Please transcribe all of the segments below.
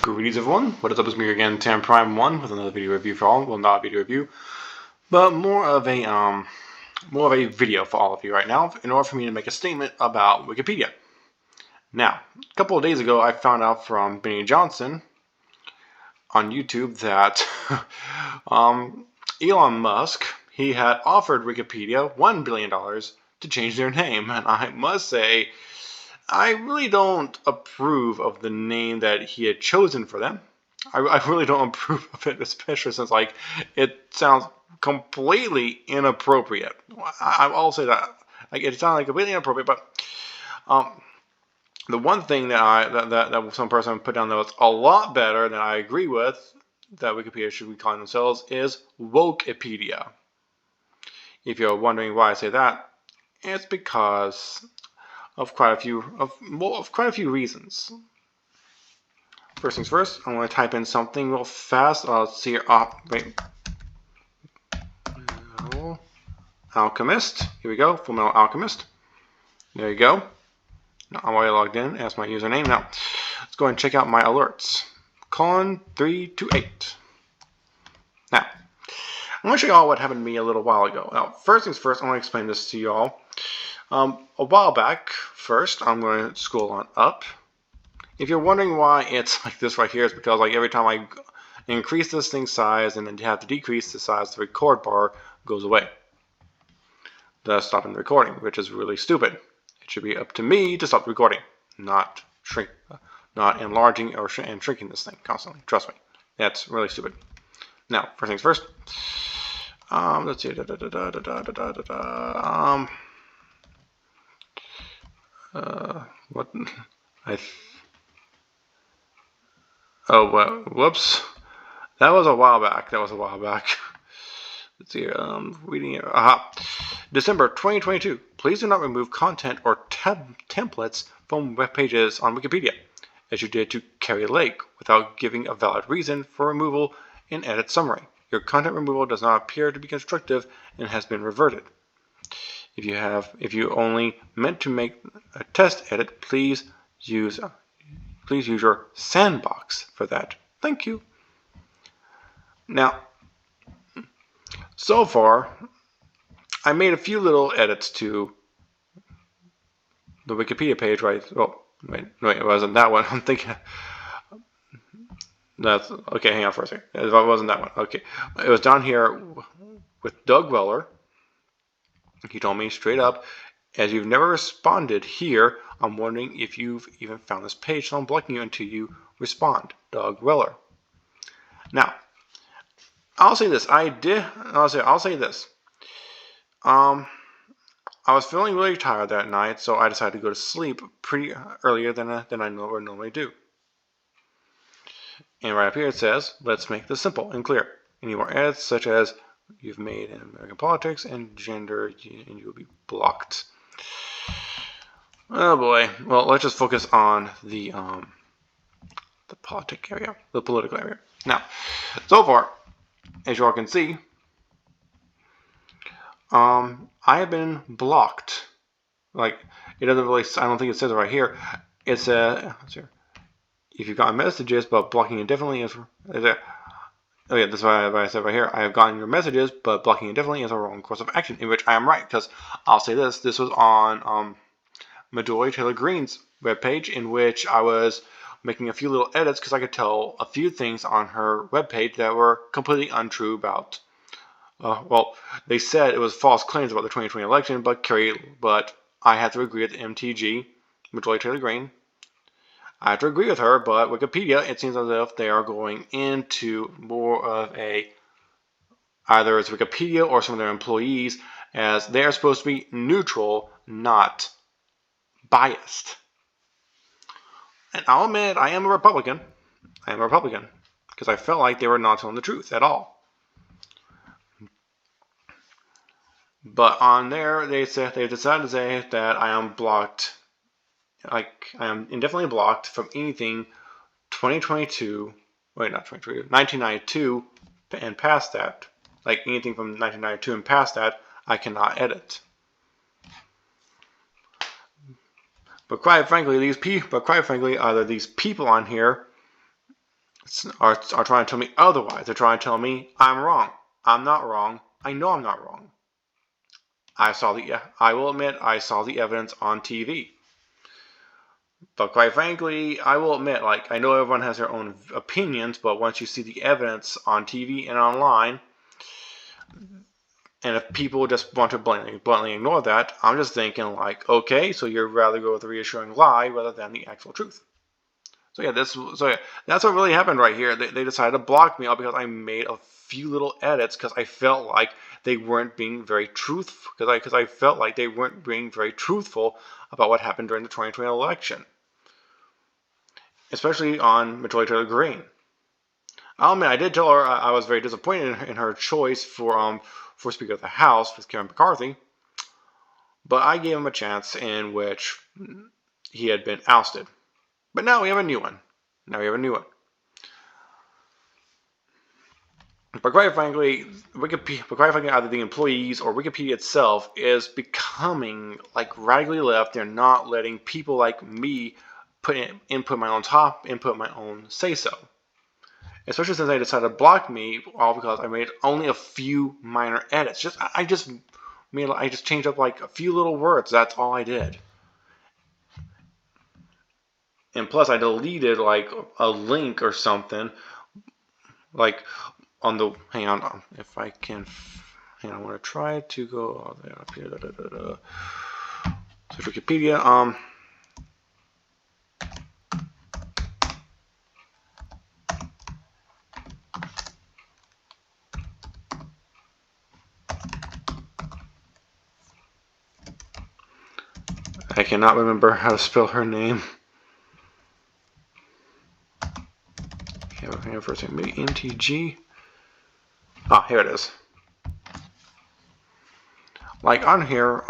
Greetings everyone, what is up, it's me again, Tam Prime 1 with another video review for all. Well, not a video review, but more of a video for all of you right now in order for me to make a statement about Wikipedia. Now, a couple of days ago I found out from Benny Johnson on YouTube that Elon Musk, he had offered Wikipedia $1 billion to change their name, and I must say I really don't approve of the name that he had chosen for them. I really don't approve of it, especially since it sounds completely inappropriate. I'll say that. It sounds completely inappropriate, but the one thing that some person put down that was a lot better than I agree with that Wikipedia should be calling themselves is Wokepedia. If you're wondering why I say that, it's because of quite a few reasons. First things first, I'm going to type in something real fast. Let's see here. Wait. Alchemist. Here we go. Fullmetal Alchemist. There you go. Now I'm already logged in as my username. Now let's go and check out my alerts. Colon 328. Now I'm going to show you all what happened to me a little while ago. Now, first things first, I want to explain this to you all. A while back, first, I'm going to scroll on up. If you're wondering why it's like this right here, it's because every time I increase this thing's size and then have to decrease the size, the record bar goes away. Thus stopping the recording, which is really stupid. It should be up to me to stop the recording, not enlarging and shrinking this thing constantly. Trust me, that's really stupid. Now, first things first. Let's see. What? Whoops. That was a while back. Let's see. Reading it. Aha. December 2022. Please do not remove content or templates from web pages on Wikipedia, as you did to Carrie Lake, without giving a valid reason for removal in edit summary. Your content removal does not appear to be constructive and has been reverted. If you only meant to make a test edit, please use your sandbox for that. Thank you. Now, so far, I made a few little edits to the Wikipedia page, right? Oh, wait, it wasn't that one. I'm thinking. That's okay. Hang on for a second. It wasn't that one. Okay, it was down here with Doug Weller. He told me straight up, as you've never responded here, I'm wondering if you've even found this page, so I'm blocking you until you respond. Doug Weller. Now, I'll say this. I'll say this. I was feeling really tired that night, so I decided to go to sleep pretty earlier than I normally do. And right up here it says, let's make this simple and clear. Any more edits, such as you've made in American politics and gender, and you will be blocked. Oh boy. Well, let's just focus on the political area. Now, so far, as you all can see, I have been blocked. It doesn't really. I don't think it says it right here. It says, if you've gotten messages, but blocking indefinitely is. Oh yeah, that's what I said right here. I have gotten your messages, but blocking indefinitely is a wrong course of action, in which I am right, because I'll say this. This was on Midori Taylor Greene's webpage, in which I was making a few little edits because I could tell a few things on her webpage that were completely untrue about. Well, they said it was false claims about the 2020 election, but I had to agree with MTG, Midori Taylor Greene. I have to agree with her, but Wikipedia, it seems as if they are going into more of either it's Wikipedia or some of their employees, as they are supposed to be neutral, not biased. And I'll admit, I am a Republican. Because I felt like they were not telling the truth at all. But on there, they decided to say that I am blocked. I am indefinitely blocked from anything 2022, wait, not 2022, 1992 and past that. Anything from 1992 and past that, I cannot edit. But quite frankly, either these people on here are trying to tell me otherwise. They're trying to tell me I'm wrong. I'm not wrong. I know I'm not wrong. I will admit I saw the evidence on TV. But quite frankly, I will admit, like, I know everyone has their own opinions, but once you see the evidence on TV and online, and if people just want to bluntly ignore that, I'm just thinking, like, okay, so you'd rather go with a reassuring lie rather than the actual truth. So yeah, that's what really happened right here. They decided to block me all because I made a few little edits because I felt like they weren't being very truthful. Because I felt like they weren't being very truthful about what happened during the 2020 election, especially on Majority Taylor Greene. I mean, I did tell her I was very disappointed in her choice for Speaker of the House with Kevin McCarthy, but I gave him a chance in which he had been ousted. But now we have a new one. But quite frankly, either the employees or Wikipedia itself is becoming like radically left. They're not letting people like me input my own say so. Especially since they decided to block me, all because I made only a few minor edits. I just changed up like a few little words. That's all I did. And plus, I deleted like a link or something, like on the. Hang on, if I can. Hang on, I'm gonna try to go up here. So Wikipedia. I cannot remember how to spell her name. Okay, first name maybe MTG. Ah, here it is. Like on here,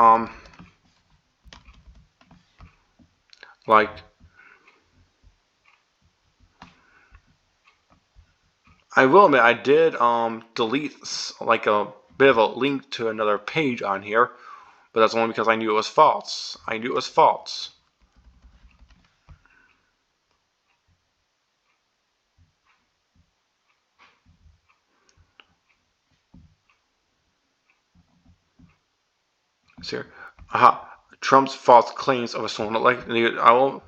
like I will admit I did delete like a bit of a link to another page on here, but that's only because I knew it was false. See, Trump's false claims of a stolen election. I will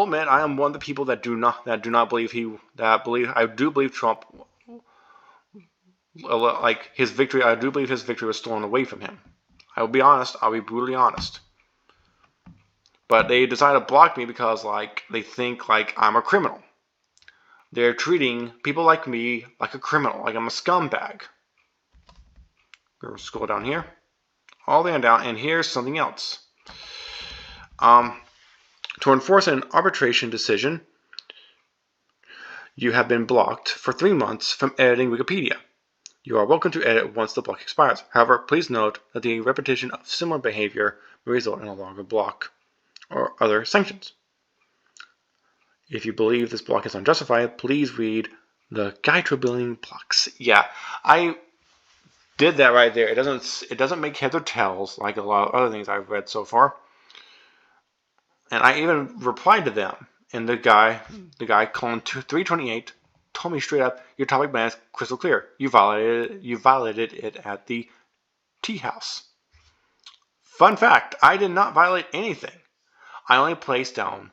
admit I am one of the people that do not believe I do believe Trump, like his victory. I do believe his victory was stolen away from him. I will be honest. I'll be brutally honest. But they decided to block me because like they think like I'm a criminal. They're treating people like me like a criminal, like I'm a scumbag. We'll scroll down here, all the way down, and here's something else. To enforce an arbitration decision, you have been blocked for 3 months from editing Wikipedia. You are welcome to edit once the block expires. However, please note that the repetition of similar behavior may result in a longer block or other sanctions. If you believe this block is unjustified, please read the Guide to Building Blocks. Yeah, I did that right there. It doesn't make heads or tails like a lot of other things I've read so far. And I even replied to them. And the guy calling 328 told me straight up, your topic ban is crystal clear. You violated it at the tea house. Fun fact, I did not violate anything. I only placed down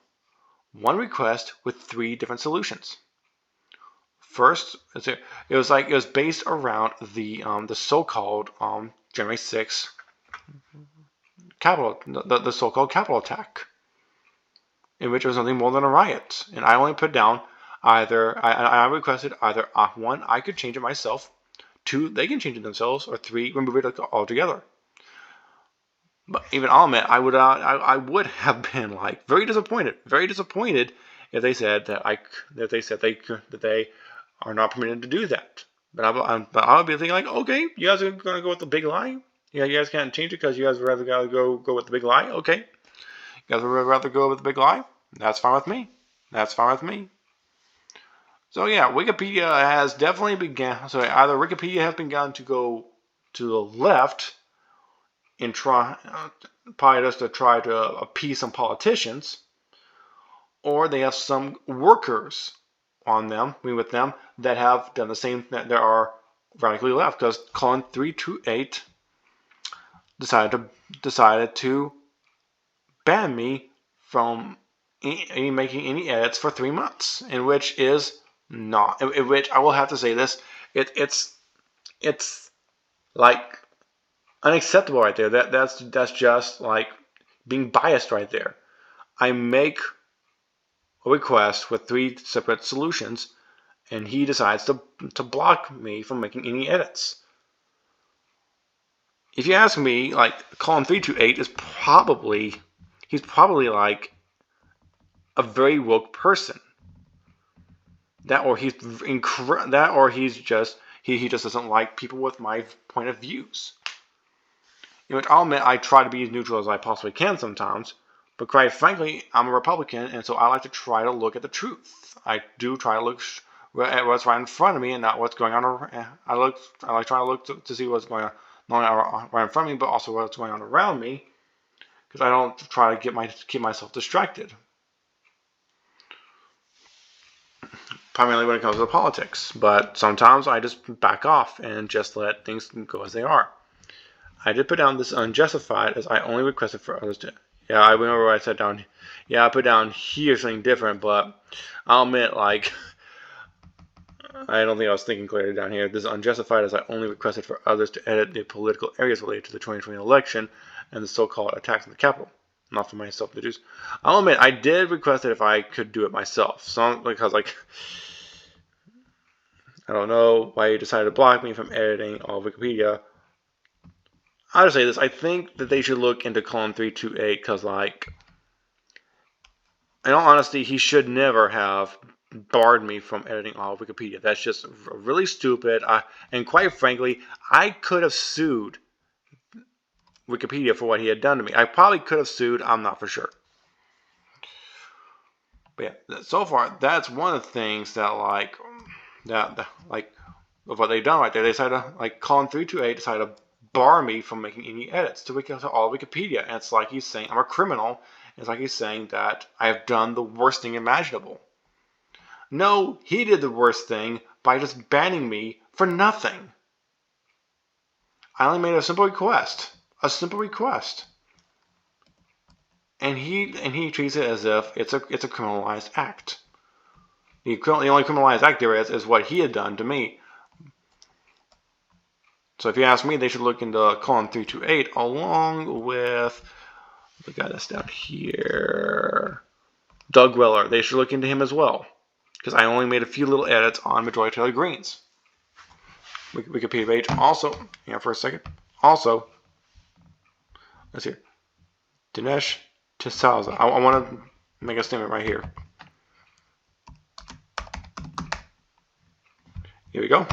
one request with 3 different solutions. First, it was based around the so-called January 6th the so-called Capitol attack, in which it was nothing more than a riot. And I only put down I requested either 1, I could change it myself, 2, they can change it themselves, or 3, remove it altogether. But even I'll admit, I would have been like very disappointed if they said that they are not permitted to do that. But I'll be thinking like, okay, you guys are gonna go with the big lie. Yeah, you guys can't change it because you guys would rather go with the big lie. Okay, you guys would rather go with the big lie. That's fine with me. So yeah, Wikipedia has definitely begun. So either Wikipedia has begun to go to the left and probably just to try to appease some politicians, or they have some workers on them, with them, that have done the same, that are radically left, because Colin 328 decided to ban me from making any edits for 3 months, in which I will have to say this, it's like unacceptable right there. That's just like being biased right there. I make a request with 3 separate solutions, and he decides to block me from making any edits. If you ask me, like, Colin 328 he's probably like a very woke person. He just doesn't like people with my point of views. I'll admit I try to be as neutral as I possibly can sometimes, but quite frankly, I'm a Republican, and so I like to try to look at the truth. I do try to look at what's right in front of me and not what's going on. I like trying to look to see what's going on not right in front of me, but also what's going on around me, because I don't try to keep myself distracted. Primarily when it comes to politics, but sometimes I just back off and just let things go as they are. I did put down this unjustified as I only requested for others to. Yeah, I remember what I said down. Yeah, I put down here something different, but I'll admit, like, I don't think I was thinking clearly down here. This is unjustified as I only requested for others to edit the political areas related to the 2020 election and the so-called attacks on the Capitol, not for myself to do. I'll admit, I did request it if I could do it myself. Because, like, I don't know why you decided to block me from editing all of Wikipedia. I'll just say this. I think that they should look into Colin 328 because, like, in all honesty, he should never have barred me from editing all of Wikipedia. That's just really stupid. And quite frankly, I could have sued Wikipedia for what he had done to me. I probably could have sued. I'm not for sure. But yeah, so far, that's one of the things that, like, of what they've done right there. They decided to, like, Colin 328 decided to bar me from making any edits to all of Wikipedia. And it's like he's saying I'm a criminal. It's like he's saying that I have done the worst thing imaginable. No, he did the worst thing by just banning me for nothing. I only made a simple request. And he treats it as if it's a criminalized act. The only criminalized act there is what he had done to me. So if you ask me, they should look into Colin 328 along with the guy that's down here, Doug Weller. They should look into him as well, because I only made a few little edits on Majority Taylor Greene's Wikipedia page. Also, for a second. Also, let's see, Dinesh D'Souza. I want to make a statement right here. Here we go.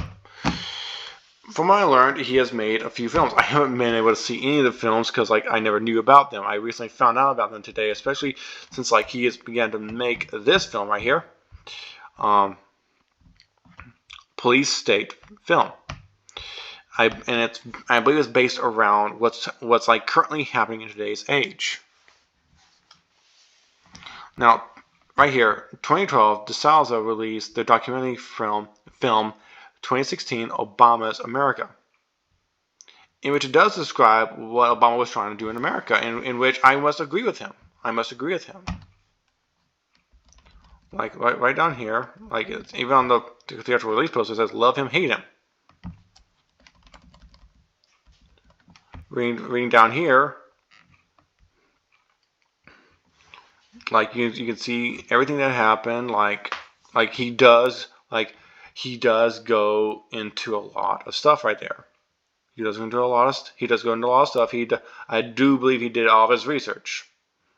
From what I learned, he has made a few films. I haven't been able to see any of the films because, like, I never knew about them. I recently found out about them today, especially since, like, he has begun to make this film right here, Police State film. I believe it's based around what's like currently happening in today's age. Now, right here, 2012, D'Souza released the documentary film 2016 Obama's America, in which it does describe what Obama was trying to do in America, in which I must agree with him. Like right down here, like it's, even on the theatrical release poster, it says "Love him, hate him." Reading down here, like you can see everything that happened. Like he does go into a lot of stuff right there. He does go into a lot of stuff. I do believe he did all of his research.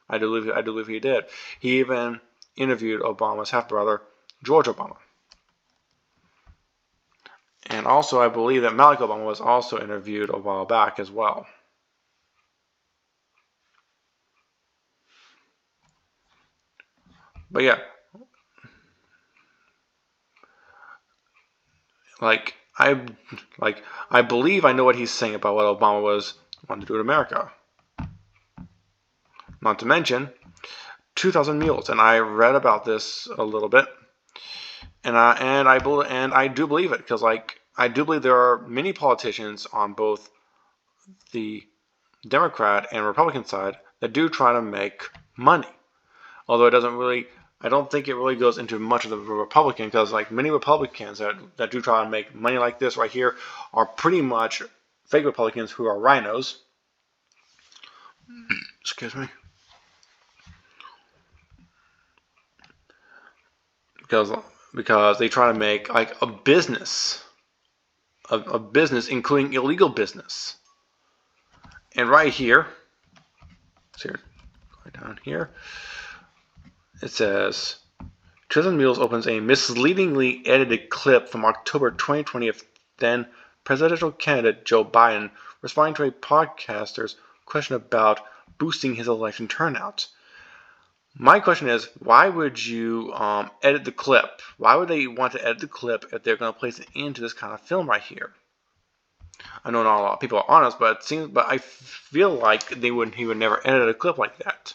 I do believe he did. He even interviewed Obama's half-brother, George Obama. And also, I believe that Malik Obama was also interviewed a while back as well. But yeah, I believe I know what he's saying about what Obama was wanting to do in America. Not to mention 2,000 Mules, and I read about this a little bit, and I do believe it, because like I do believe there are many politicians on both the Democrat and Republican side that do try to make money. Although it doesn't really, I don't think it really goes into much of the Republican, because like many Republicans that do try to make money like this right here are pretty much fake Republicans who are rhinos. Excuse me. Because they try to make like a business, a business, including illegal business. And right here, down here, it says, Tristan Mules opens a misleadingly edited clip from October 2020 of then presidential candidate Joe Biden responding to a podcaster's question about boosting his election turnout. My question is, why would you edit the clip? Why would they want to edit the clip if they're going to place it into this kind of film right here? I know not a lot of people are honest, but I feel like he would never edit a clip like that.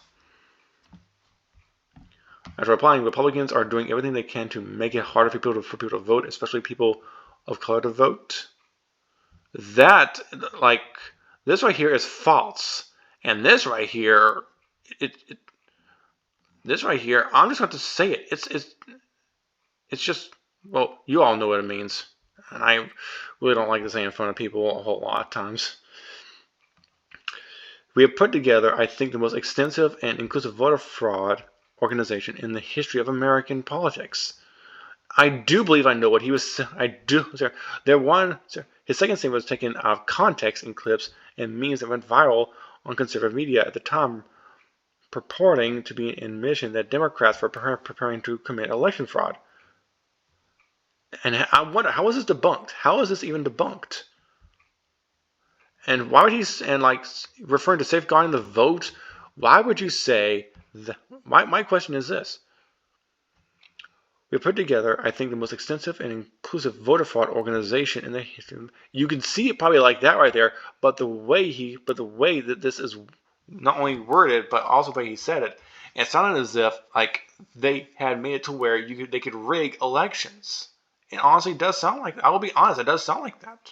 After replying, Republicans are doing everything they can to make it harder for people to vote, especially people of color to vote. That, like, this right here is false, and this right here, this right here, I'm just going to say it. It's just, well, you all know what it means, and I really don't like to say in front of people a whole lot of times. We have put together, I think, the most extensive and inclusive voter fraud organization in the history of American politics. I do believe I know what he was. His second statement was taken out of context in clips and memes that went viral on conservative media at the time, purporting to be an admission that Democrats were preparing to commit election fraud. And I wonder, how is this debunked? How is this even debunked? And why would he, and like referring to safeguarding the vote, why would you say that? My question is this. We put together, I think, the most extensive and inclusive voter fraud organization in the history. You can see it probably like that right there, but the way that this is not only worded, but also the way he said it, it sounded as if like they had made it to where they could rig elections. It honestly does sound like that. I will be honest, it does sound like that.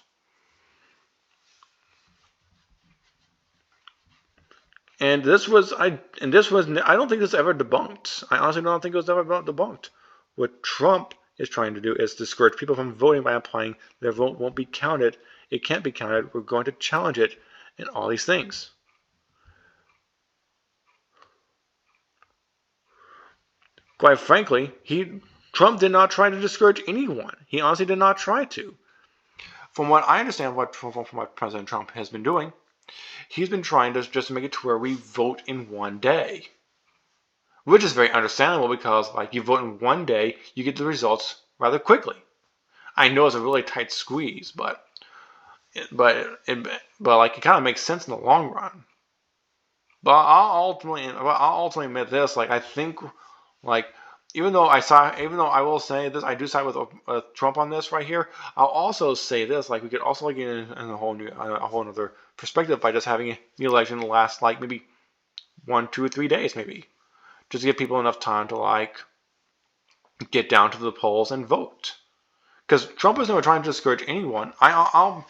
And I don't think this is ever debunked. I honestly don't think it was ever debunked. What Trump is trying to do is discourage people from voting by implying their vote won't be counted. It can't be counted. We're going to challenge it, and all these things. Quite frankly, Trump did not try to discourage anyone. He honestly did not try to. From what I understand, from what President Trump has been doing, he's been trying to just make it to where we vote in one day. Which is very understandable, because like you vote in one day, you get the results rather quickly. I know it's a really tight squeeze, but like it kind of makes sense in the long run. But I'll ultimately admit this. Like I think, like even though I will say this, I do side with Trump on this right here. I'll also say this. Like we could also like get in a whole other perspective by just having the election last like maybe 1, 2, or 3 days, maybe. Just to give people enough time to like get down to the polls and vote, because Trump was never trying to discourage anyone. I'll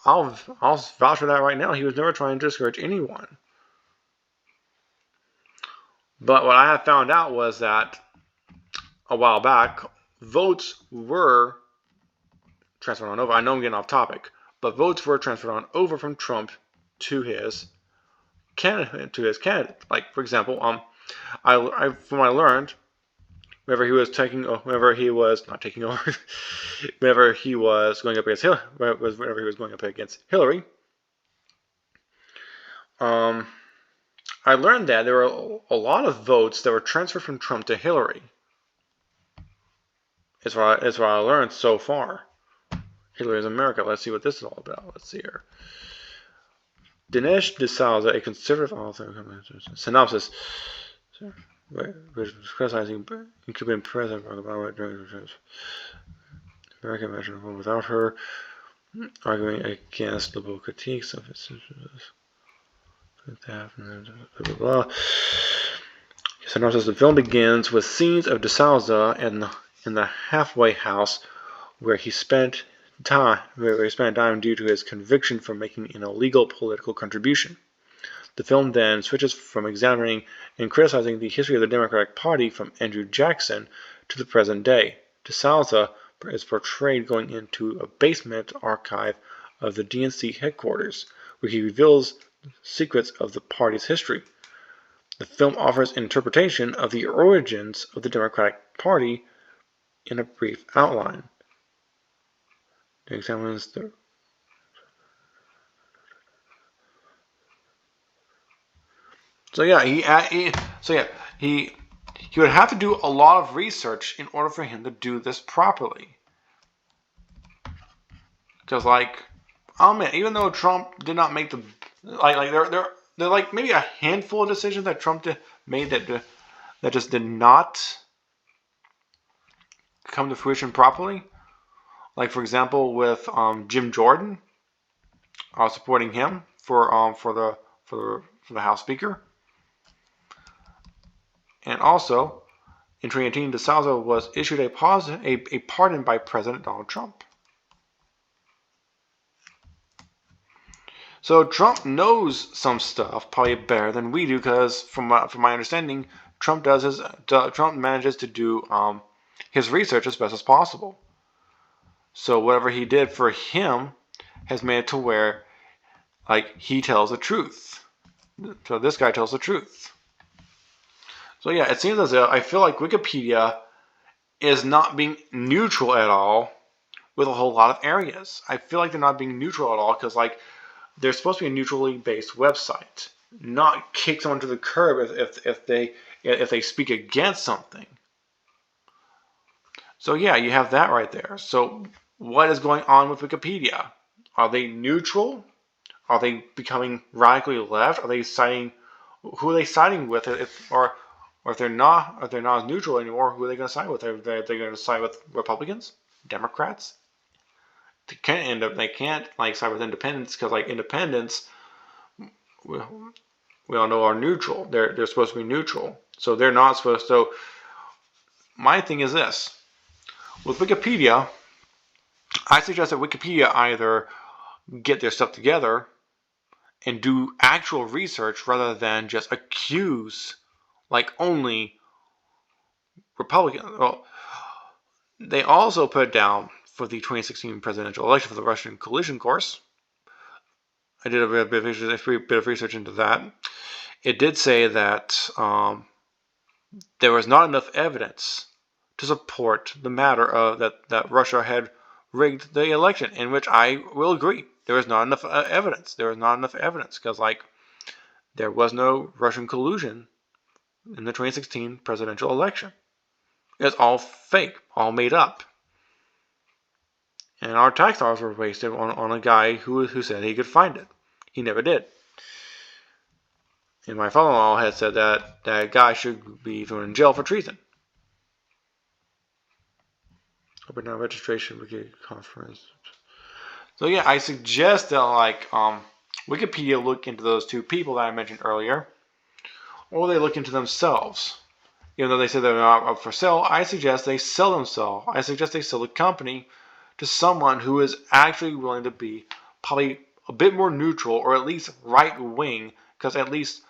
vouch for that right now. He was never trying to discourage anyone. But what I have found out was that a while back, votes were transferred on over. I know I'm getting off topic, but votes were transferred on over from Trump to his candidate. Like for example, from what I learned, whenever he was going up against Hillary, I learned that there were a lot of votes that were transferred from Trump to Hillary. It's what I learned so far. Hillary is America. Let's see what this is all about. Let's see here. Dinesh D'Souza, a conservative author, synopsis. Criticizing incumbent President Barack Obama during American imaginable without her, arguing against liberal critiques of its synopsis. The film begins with scenes of D'Souza and in the halfway house where he spent time due to his conviction for making an illegal political contribution. The film then switches from examining and criticizing the history of the Democratic Party from Andrew Jackson to the present day. DeSouza is portrayed going into a basement archive of the DNC headquarters, where he reveals secrets of the party's history. The film offers an interpretation of the origins of the Democratic Party in a brief outline. It examines the he would have to do a lot of research in order for him to do this properly. Because oh man, even though Trump did not make the there like maybe a handful of decisions that Trump made that just did not come to fruition properly. Like for example, with Jim Jordan, supporting him for the House Speaker. And also, in 2018, DeSouza was issued a pardon by President Donald Trump. So Trump knows some stuff probably better than we do, because from my understanding, Trump manages to do his research as best as possible. So whatever he did for him has made it to where he tells the truth. So this guy tells the truth. So yeah, it seems as though I feel like Wikipedia is not being neutral at all with a whole lot of areas. I feel like they're not being neutral at all because they're supposed to be a neutrally based website, not kick someone to the curb if they speak against something. So yeah, you have that right there. So what is going on with Wikipedia? Are they neutral? Are they becoming radically left? Are they siding? Who are they siding with? Or if they're not as neutral anymore, who are they going to side with? Are they going to side with Republicans, Democrats? They can't side with independents, because independents, we all know, are neutral. They're supposed to be neutral, so they're not supposed to. My thing is this: with Wikipedia, I suggest that Wikipedia either get their stuff together and do actual research rather than just accuse only Republicans. Well, they also put down for the 2016 presidential election for the Russian collusion course. I did a bit of research into that. It did say that there was not enough evidence to support the matter of that Russia had rigged the election, in which I will agree. There was not enough evidence. There was not enough evidence because there was no Russian collusion in the 2016 presidential election. It's all fake, all made up. And our tax dollars were wasted on a guy who said he could find it. He never did. And my father-in-law had said that guy should be thrown in jail for treason. Open now registration wiki conference. So yeah, I suggest that Wikipedia look into those two people that I mentioned earlier, or they look into themselves. Even though they say they're not up for sale, I suggest they sell themselves. I suggest they sell the company to someone who is actually willing to be probably a bit more neutral, or at least right-wing, because at least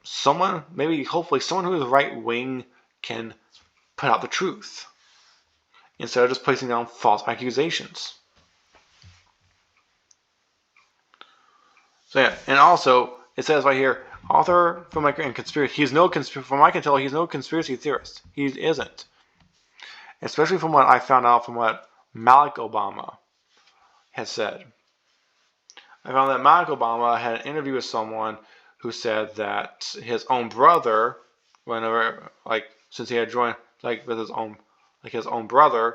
someone, maybe hopefully someone who is right-wing can put out the truth instead of just placing down false accusations. So yeah, and also it says right here, author, filmmaker, and conspiracy. From what I can tell, he's no conspiracy theorist. He isn't. Especially from what I found out from what Barack Obama has said. I found that Barack Obama had an interview with someone who said that his own brother, since he had joined with his own brother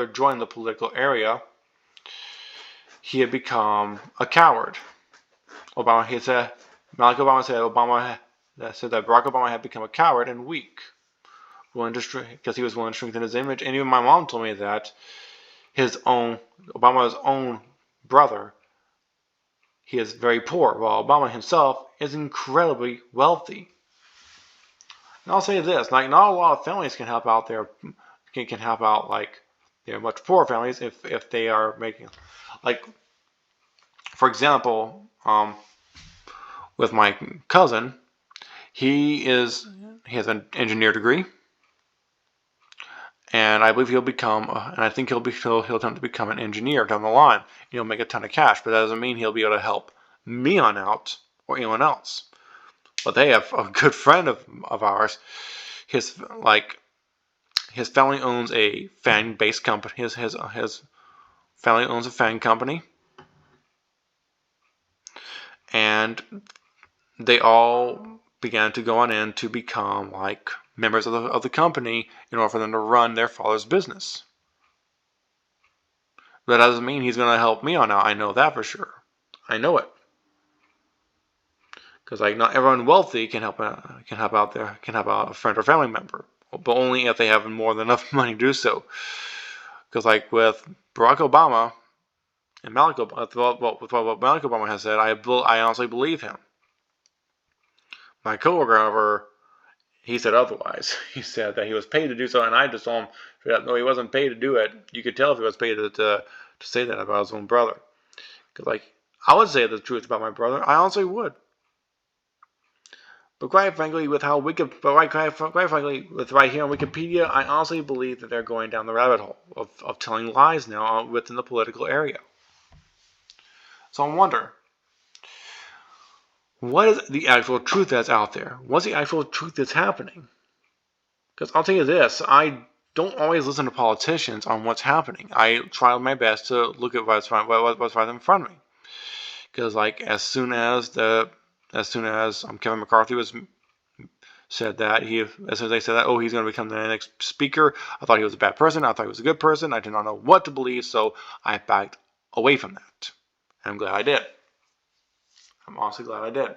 joined the political area, he had become a coward. Barack Obama said that Barack Obama had become a coward and weak, because he was willing to strengthen his image. And even my mom told me that Obama's own brother, he is very poor, while Obama himself is incredibly wealthy. And I'll say this, like, not a lot of families can help out their, can help out, like, much poorer families if they are making, like, for example, with my cousin, he has an engineer degree, and I believe he'll become, and I think he'll attempt to become an engineer down the line. He'll make a ton of cash, but that doesn't mean he'll be able to help me on out or anyone else. But they have a good friend of ours. His family owns a fan-based company. His family owns a fan company, and they all began to go on in to become like members of the company in order for them to run their father's business. But that doesn't mean he's going to help me on out. I know that for sure. I know it. Because like not everyone wealthy can help out a friend or family member, but only if they have more than enough money to do so. Because like with Barack Obama and with what Malik Obama has said, I honestly believe him. My coworker, however, he said otherwise. He said that he was paid to do so, and I just told him, no, he wasn't paid to do it. You could tell if he was paid to say that about his own brother. Because like I would say the truth about my brother, I honestly would. But quite frankly, with right here on Wikipedia, I honestly believe that they're going down the rabbit hole of telling lies now within the political area. So I wonder, what is the actual truth that's out there? What's the actual truth that's happening? Because I'll tell you this, I don't always listen to politicians on what's happening. I try my best to look at what's right in front of me. Because like as soon as Kevin McCarthy said that, as soon as they said that, he's going to become the next speaker, I thought he was a bad person. I thought he was a good person. I did not know what to believe, so I backed away from that. And I'm glad I did. I'm honestly glad I did.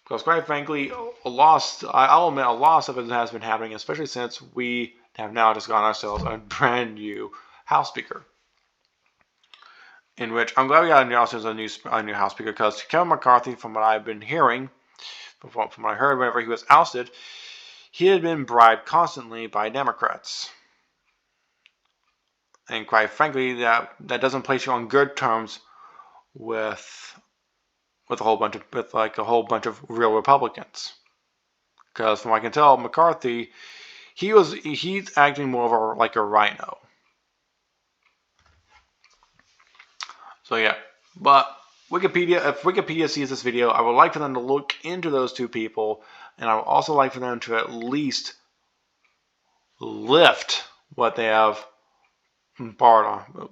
Because quite frankly, I'll admit, a lot of stuff has been happening, especially since we have now just gotten ourselves a brand new House Speaker. In which I'm glad we got a new House Speaker, because Kevin McCarthy, from what I've been hearing, from what I heard whenever he was ousted, he had been bribed constantly by Democrats. And quite frankly, that doesn't place you on good terms with a whole bunch of real Republicans. Because from what I can tell, McCarthy, he's acting more of a rhino. So yeah, but if Wikipedia sees this video, I would like for them to look into those two people, and I would also like for them to at least lift what they have borrowed on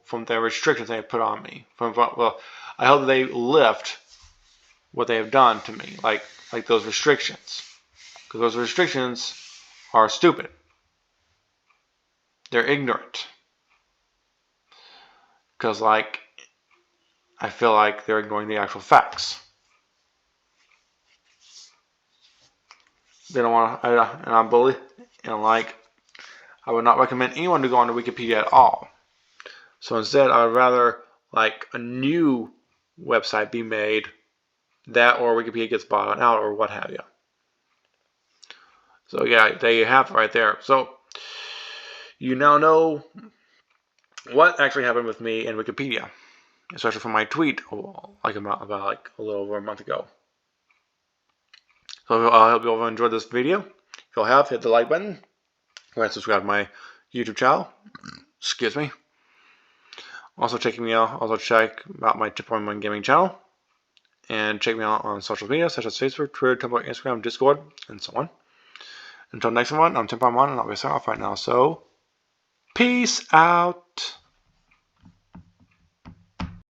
from the restrictions they have put on me. I hope that they lift what they have done to me, like those restrictions, because those restrictions are stupid. They're ignorant. Because I feel like they're ignoring the actual facts. They don't want to, I would not recommend anyone to go onto Wikipedia at all. So instead, I would rather a new website be made, that or Wikipedia gets bought out or what have you. So yeah, there you have it right there. So you now know what actually happened with me and Wikipedia, especially from my tweet about a little over a month ago. So I hope you all enjoyed this video. If you have, hit the like button. Go ahead and subscribe to my YouTube channel. Excuse me. Also check out my Tip on One Gaming channel. And check me out on social media such as Facebook, Twitter, Tumblr, Instagram, Discord, and so on. Until next one, I'm Tip on One, and I'll be signing off right now. So, peace out.